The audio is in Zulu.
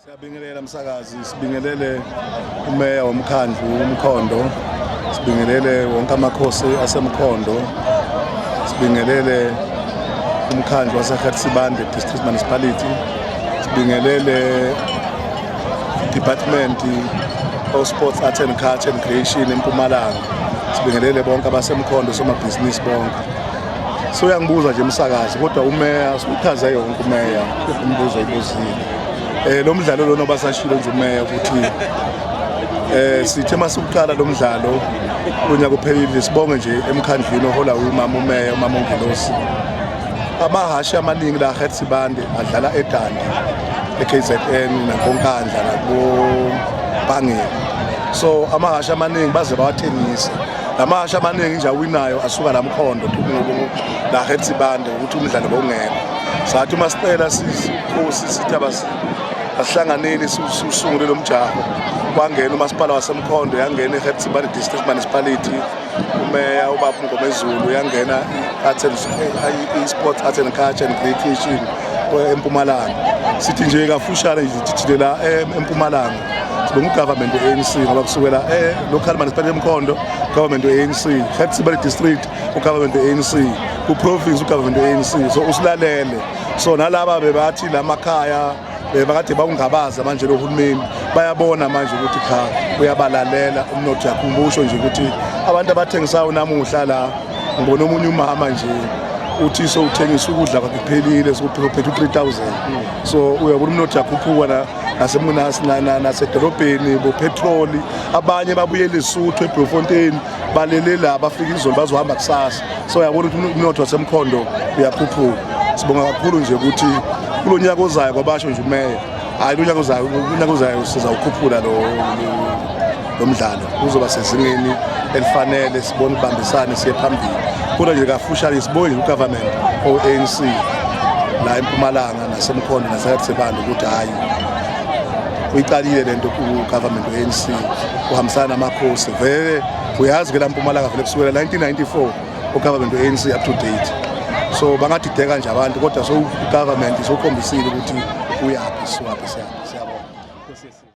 Siyabingelela msakazi, sibingelele umeya womkhandlu uMkhondo, sibingelele wonke amakhosi aseMkhondo, sibingelele umkhandlu waseGertszebande District Municipality, sibingelele Department of Sports, Arts and Culture and Creation eMpumalanga, sibingelele bonke abaseMkhondo somabhizinisi bonke. So uyangibuza nje msakazi kodwa umeya uchaze yonke umeya umbuzo ibuzile. Lo mdlalo lona basashilo nje umeya ukuthi sithe masiqala lo mdlalo lonyaka uphelile sibonge nje emkhandlini ohola umama umeya umama uNgelosi. Amahashi amaningi la Gertszebande adlala eDandi eKZN nakonkandla nakuBhangeni. So amahashi amaningi baze bawathengisa. Amahashi amaningi nje awinayo asuka la Mkhondo la Gertszebande ukuthi umdlalo bongekho. Sathi masicela sikosi sithi asihlanganeni usungule lo mjaho kwangena umasipala waseMkhondo yangena eGertszebande District Municipality umeya ubaba Ngomezulu yangena i-Sports Arts and Culture and Creation eMpumalanga. Sithi nje kafushane nje la eMpumalanga sibonga ugovernment ANC ngoba kusukela local municipality eMkhondo government ANC, Gertszebande District ugovernment ANC, ku province ugovernment ANC. So usilalele, so nalaba bebathi lamakhaya bekade bawungabaza manje lo hulumeni bayabona manje ukuthi cha uyabalalela umnotho yakhumbusho nje ukuthi abantu abathengisayo namuhla la ngibona omunye umama nje uthi so uthengisa ukudla kwakuphelile sokuphethe 3000. So uyabona umnotho yakhuphuka nasedolobheni bopetrol, abanye babuye eLesotho eBloemfontein balele la bafika izolo bazohamba kusasa. So uyabona ukuthi umnotho waseMkhondo uyakhuphuka. Sibonga kakhulu nje ukuthi kulonyaka ozayo kwabasho nje umeya hayi lonyaka ozayo sizawukhuphula lo mdlalo uzoba sezingeni elifanele sibone ubambisane siye phambili. Kodwa nje kafushane sibonge ugovernment ANC la eMpumalanga naseMkhondo naseGertszebande ukuthi hayi uyiqalile lento ugovernment ANC uhambisana namakhosi vele uyazi ke la eMpumalanga vele kusukela 1994 ugovernment ANC up to date. So bangadideka nje abantu kodwa so ugovernment sokhombisile ukuthi uyaphi siyabonga.